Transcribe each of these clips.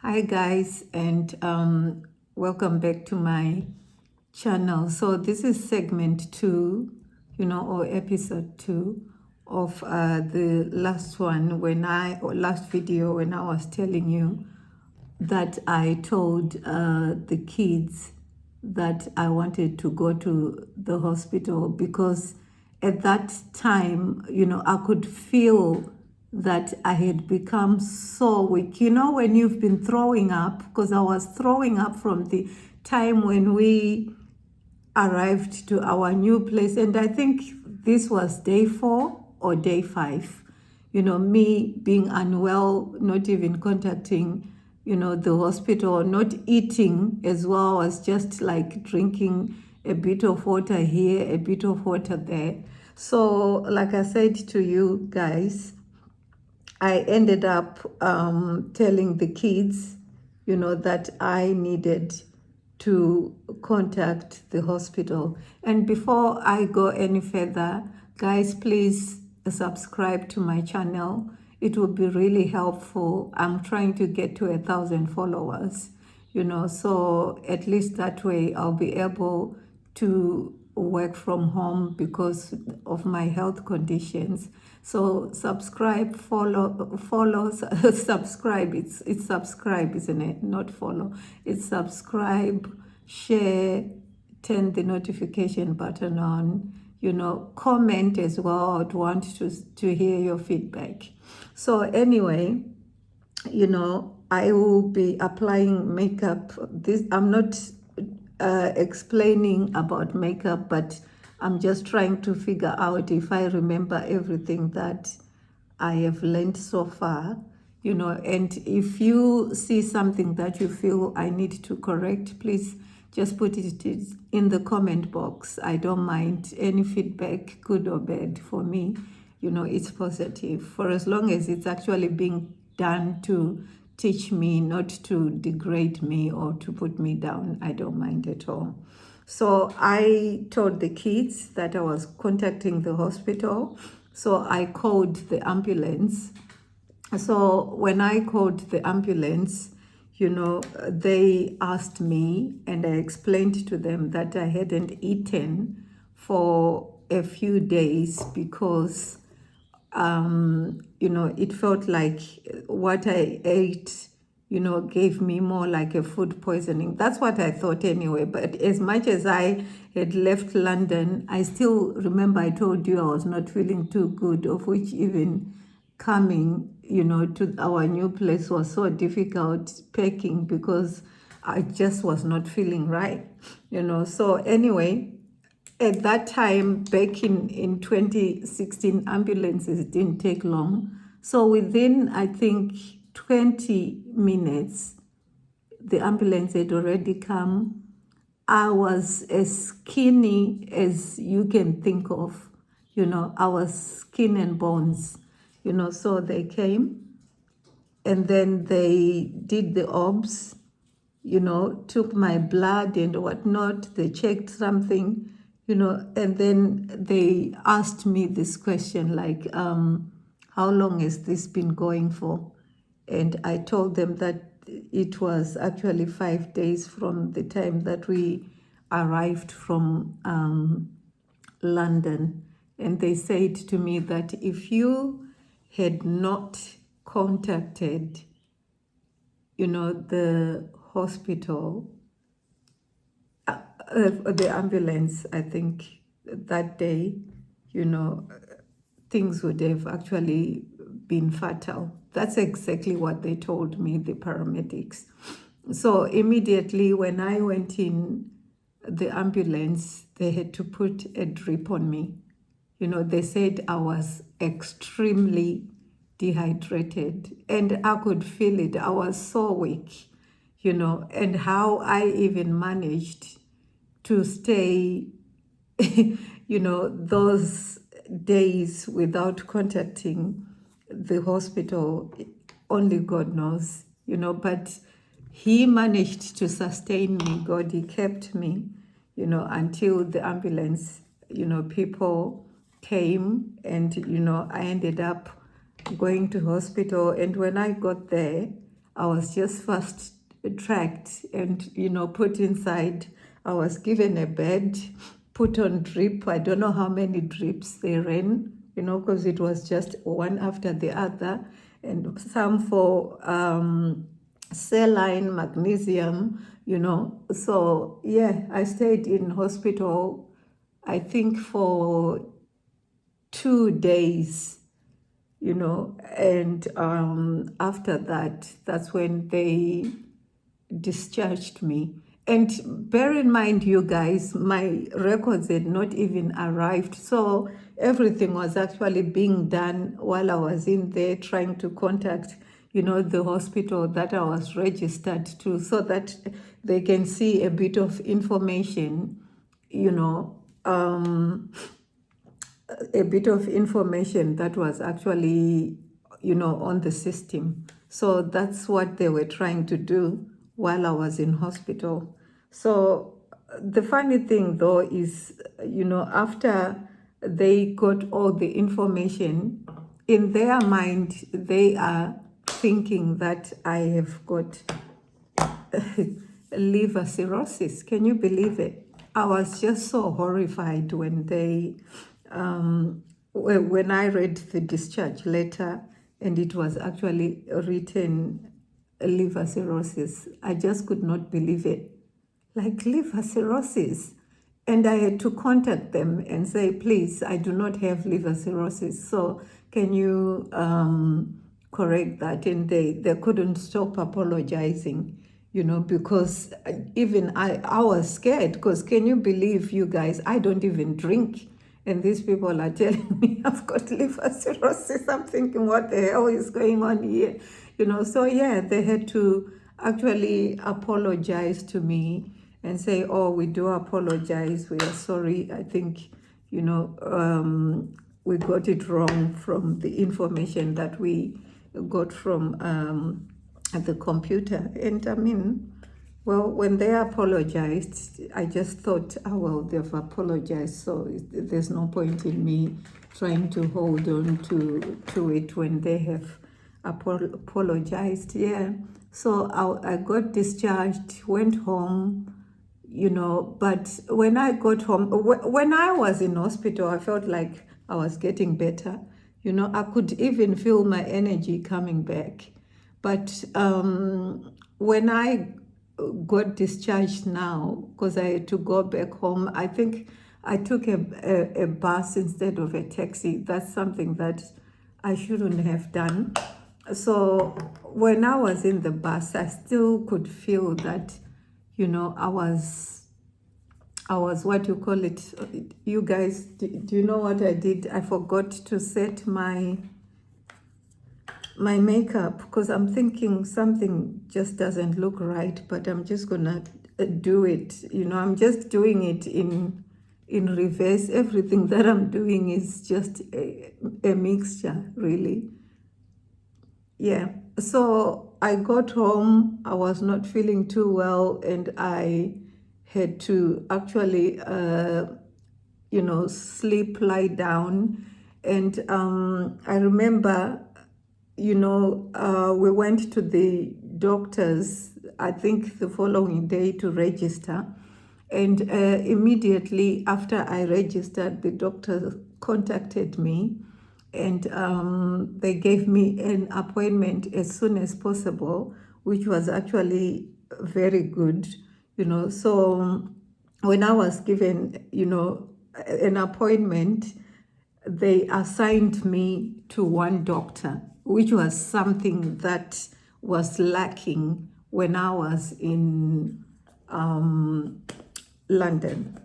Hi guys, and welcome back to my channel. So this is segment 2, or episode 2 of the last one or last video when I was telling you that I told the kids that I wanted to go to the hospital because at that time, I could feel that I had become so weak. When you've been throwing up, because I was throwing up from the time when we arrived to our new place, and I think this was day 4 or day 5. Me being unwell, not even contacting the hospital, not eating as well. I was just like drinking a bit of water here, a bit of water there. So like I said to you guys, I ended up telling the kids, that I needed to contact the hospital. And before I go any further, guys, please subscribe to my channel. It would be really helpful. I'm trying to get to 1,000 followers, so at least that way I'll be able to work from home because of my health conditions. So subscribe, follow, subscribe. It's subscribe, isn't it? Not follow. It's subscribe, share, turn the notification button on. Comment as well. I'd want to hear your feedback. So anyway, I will be applying makeup. I'm not explaining about makeup, but I'm just trying to figure out if I remember everything that I have learned so far. And if you see something that you feel I need to correct, please just put it in the comment box. I don't mind any feedback, good or bad. For me, it's positive, for as long as it's actually being done to teach me, not to degrade me or to put me down. I don't mind at all. So I told the kids that I was contacting the hospital. So I called the ambulance. So when I called the ambulance, they asked me, and I explained to them that I hadn't eaten for a few days because it felt like what I ate, gave me more like a food poisoning. That's what I thought anyway. But as much as I had left London, I still remember I told you I was not feeling too good, of which even coming, to our new place was so difficult packing because I just was not feeling right, So anyway, at that time, back in 2016, ambulances didn't take long. So within, I think, 20 minutes, the ambulance had already come. I was as skinny as you can think of. I was skin and bones, so they came and then they did the obs, took my blood and whatnot. They checked something, and then they asked me this question like, how long has this been going for? And I told them that it was actually 5 days from the time that we arrived from London. And they said to me that if you had not contacted, the hospital, the ambulance, I think that day, things would have actually been fatal. That's exactly what they told me, the paramedics. So immediately when I went in the ambulance, they had to put a drip on me. They said I was extremely dehydrated and I could feel it. I was so weak, and how I even managed to stay, those days without contacting the hospital, only God knows, but he managed to sustain me. God, he kept me, until the ambulance, people came and, I ended up going to hospital. And when I got there, I was just fast tracked and, put inside. I was given a bed, put on drip. I don't know how many drips they ran, because it was just one after the other, and some for saline, magnesium, So, yeah, I stayed in hospital, I think, for 2 days, and after that, that's when they discharged me. And bear in mind, you guys, my records had not even arrived. So everything was actually being done while I was in there trying to contact, the hospital that I was registered to, so that they can see a bit of information, a bit of information that was actually, on the system. So that's what they were trying to do while I was in hospital. So the funny thing though is, after they got all the information, in their mind, they are thinking that I have got liver cirrhosis. Can you believe it? I was just so horrified when when I read the discharge letter and it was actually written liver cirrhosis. I just could not believe it. Like, liver cirrhosis. And I had to contact them and say, please, I do not have liver cirrhosis. So can you correct that? And they couldn't stop apologizing, because even I was scared, because can you believe, you guys, I don't even drink. And these people are telling me I've got liver cirrhosis. I'm thinking, what the hell is going on here? So yeah, they had to actually apologize to me and say, oh, we do apologize. We are sorry. I think, we got it wrong from the information that we got from the computer. And I mean, well, when they apologized, I just thought, oh, well, they've apologized, so there's no point in me trying to hold on to it when they have apologized. Yeah. So I got discharged, went home, but when I got home, when I was in hospital, I felt like I was getting better. I could even feel my energy coming back. But when I got discharged now, because I had to go back home, I think I took a bus instead of a taxi. That's something that I shouldn't have done. So when I was in the bus, I still could feel that, I was what you call it. You guys, do you know what I did? I forgot to set my makeup, because I'm thinking something just doesn't look right, but I'm just gonna do it. I'm just doing it in reverse. Everything that I'm doing is just a mixture, really. Yeah. So I got home. I was not feeling too well, and I had to actually sleep, lie down. And I remember, we went to the doctors, I think the following day, to register. And immediately after I registered, the doctor contacted me, and they gave me an appointment as soon as possible, which was actually very good, So when I was given, an appointment, they assigned me to one doctor, which was something that was lacking when I was in London.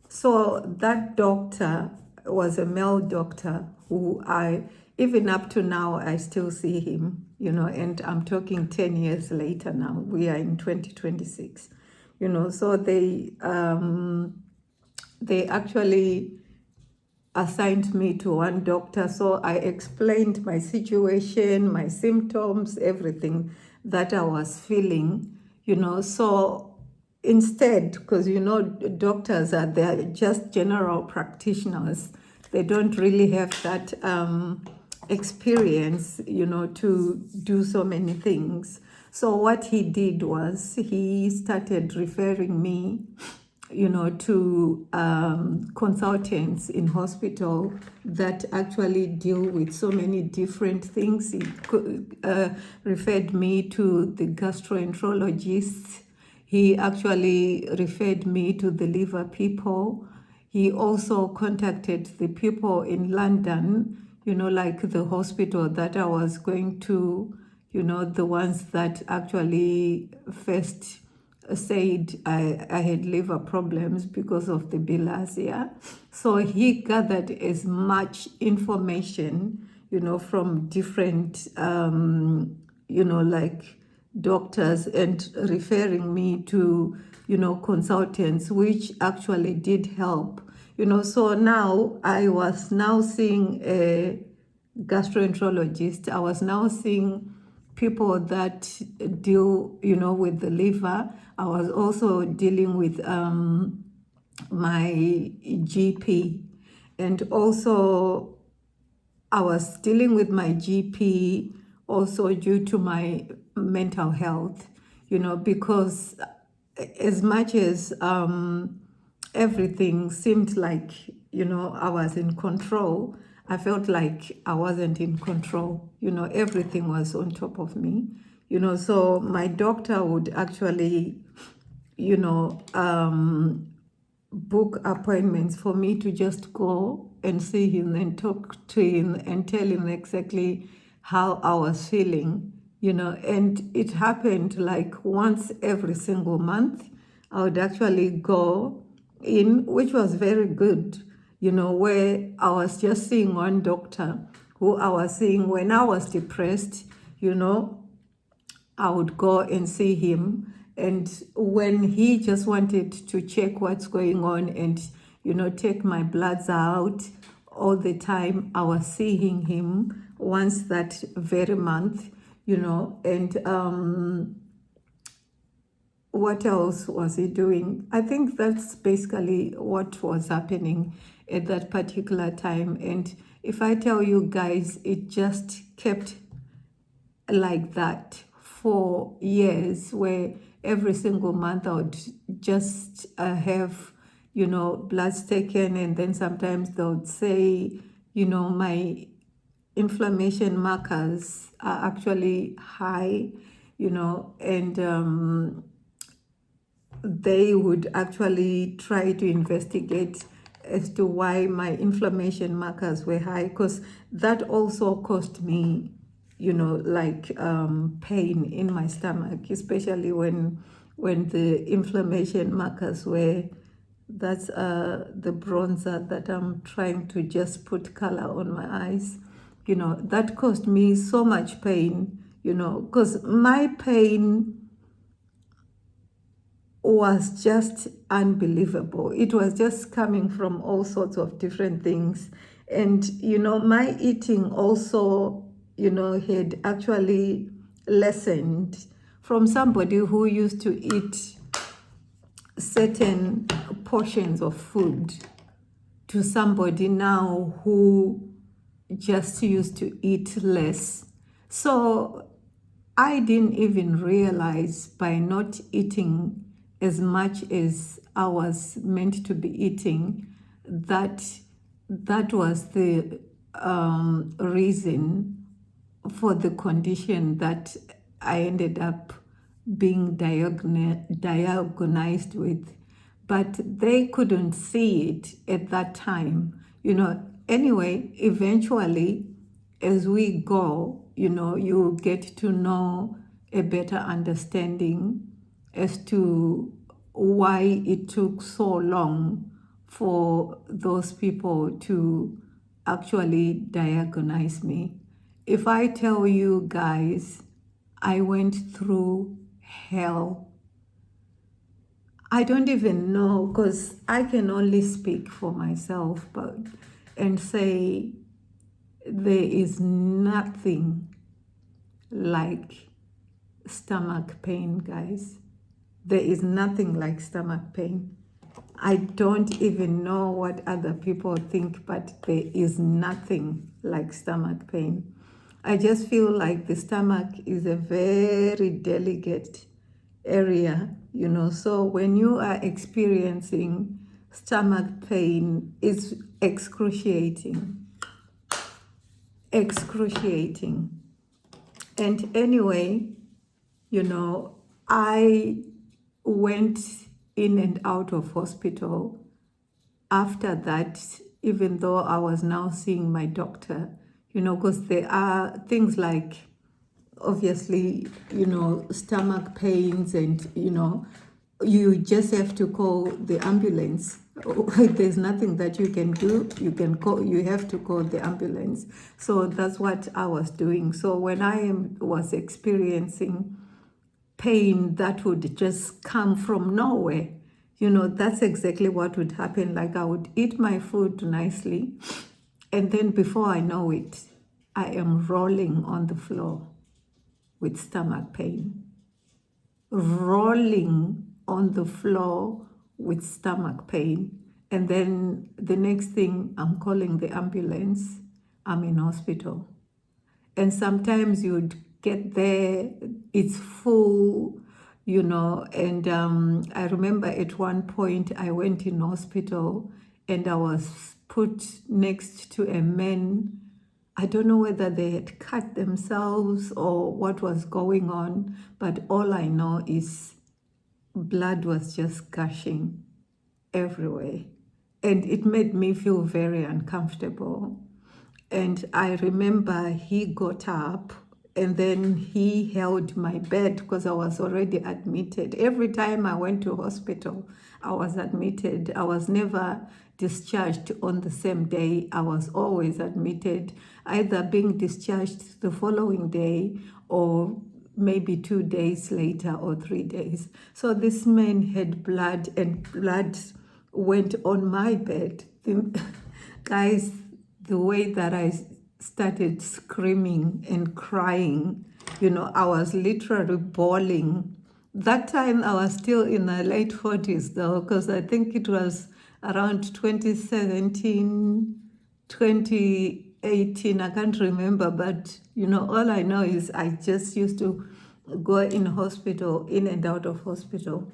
So that doctor was a male doctor who even up to now, I still see him, and I'm talking 10 years later now. We are in 2026, so they actually assigned me to one doctor. So I explained my situation, my symptoms, everything that I was feeling, So instead, because, doctors they're just general practitioners, they don't really have that experience, to do so many things. So what he did was he started referring me, to consultants in hospital that actually deal with so many different things. He referred me to the gastroenterologist. He actually referred me to the liver people. He also contacted the people in London, like the hospital that I was going to, the ones that actually first said I had liver problems because of the bilharzia. So he gathered as much information, from different, like doctors, and referring me to, consultants, which actually did help. So now I was now seeing a gastroenterologist. I was now seeing people that deal, with the liver. I was also dealing with my GP, and also I was dealing with my GP also due to my mental health, because as much as everything seemed like, I was in control, I felt like I wasn't in control. Everything was on top of me. So my doctor would actually, book appointments for me to just go and see him and talk to him and tell him exactly how I was feeling, and it happened like once every single month. I would actually go in, which was very good, where I was just seeing one doctor who I was seeing when I was depressed, I would go and see him. And when he just wanted to check what's going on and, take my bloods out all the time, I was seeing him once that very month, and what else was he doing? I think that's basically what was happening at that particular time. And if I tell you guys, it just kept like that for years, where every single month I would just have, bloods taken, and then sometimes they would say, my inflammation markers are actually high, and they would actually try to investigate as to why my inflammation markers were high, because that also caused me, like pain in my stomach, especially when the inflammation markers were, that's the bronzer that I'm trying to just put color on my eyes, that caused me so much pain, because my pain was just unbelievable. It was just coming from all sorts of different things. And, my eating also, had actually lessened from somebody who used to eat certain portions of food to somebody now who just used to eat less. So I didn't even realize, by not eating as much as I was meant to be eating, that that was the reason for the condition that I ended up being diagnosed with. But they couldn't see it at that time. Anyway, eventually, as we go, you get to know a better understanding as to why it took so long for those people to actually diagnose me. If I tell you guys, I went through hell. I don't even know, because I can only speak for myself, and say there is nothing like stomach pain, guys. There is nothing like stomach pain. I don't even know what other people think, but there is nothing like stomach pain. I just feel like the stomach is a very delicate area, so when you are experiencing stomach pain, it's excruciating. Excruciating. And anyway, I went in and out of hospital after that, even though I was now seeing my doctor, because there are things like, obviously, stomach pains, and, you just have to call the ambulance. There's nothing that you can do. You have to call the ambulance. So that's what I was doing. So when I was experiencing pain that would just come from nowhere, that's exactly what would happen. Like, I would eat my food nicely, and then before I know it, I am rolling on the floor with stomach pain. Rolling on the floor with stomach pain. And then the next thing, I'm calling the ambulance. I'm in hospital. And sometimes you'd get there, it's full, and I remember at one point I went in hospital and I was put next to a man. I don't know whether they had cut themselves or what was going on, but all I know is blood was just gushing everywhere. And it made me feel very uncomfortable. And I remember he got up and then he held my bed because I was already admitted. Every time I went to hospital, I was admitted. I was never discharged on the same day. I was always admitted, either being discharged the following day or maybe 2 days later or 3 days. So this man had blood, and blood went on my bed. Guys, the way that I started screaming and crying, I was literally bawling. That time I was still in my late 40s though, because I think it was around 2017, 2018, I can't remember, but all I know is I just used to go in hospital, in and out of hospital.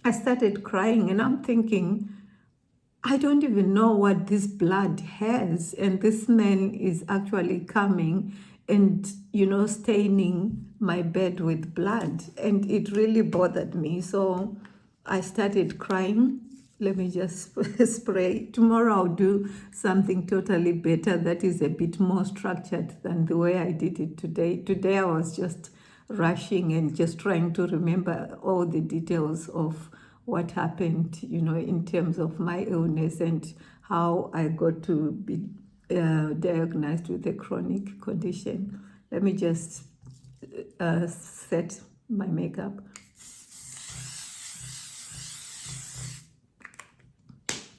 I started crying and I'm thinking, I don't even know what this blood has, and this man is actually coming and staining my bed with blood, and it really bothered me. So I started crying. Let me just spray. Tomorrow I'll do something totally better that is a bit more structured than the way I did it today. Today I was just rushing and just trying to remember all the details of what happened, in terms of my illness and how I got to be diagnosed with a chronic condition. Let me just set my makeup.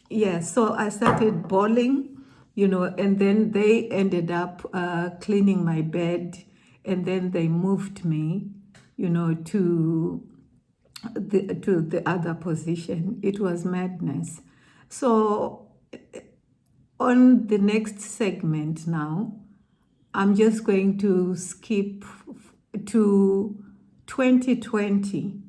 Yeah, so I started bawling, and then they ended up cleaning my bed, and then they moved me, to the other position. It was madness. So on the next segment now, I'm just going to skip to 2020,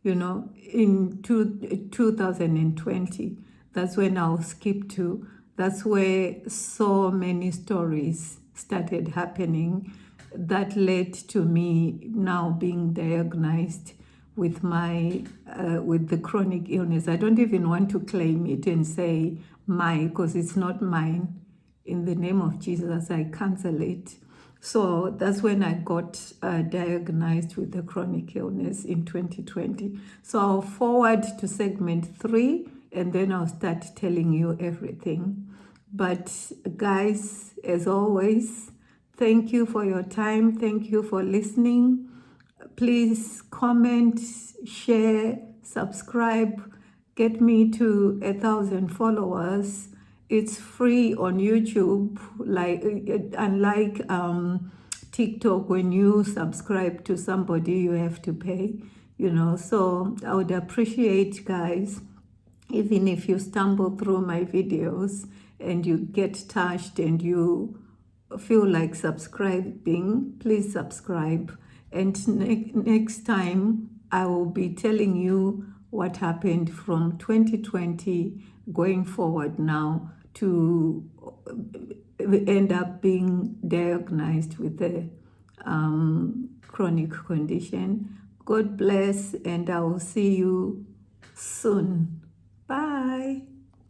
in 2020. That's when I'll skip to. That's where so many stories started happening that led to me now being diagnosed with with the chronic illness. I don't even want to claim it and say mine, because it's not mine. In the name of Jesus, I cancel it. So that's when I got diagnosed with the chronic illness in 2020. So I'll forward to segment 3 and then I'll start telling you everything. But guys, as always, thank you for your time. Thank you for listening. Please comment, share, subscribe, get me to 1,000 followers. It's free on YouTube, unlike TikTok. When you subscribe to somebody, you have to pay, So I would appreciate, guys, Even if you stumble through my videos and you get touched and you feel like subscribing, please subscribe. And next time, I will be telling you what happened from 2020 going forward now to end up being diagnosed with a chronic condition. God bless, and I will see you soon. Bye.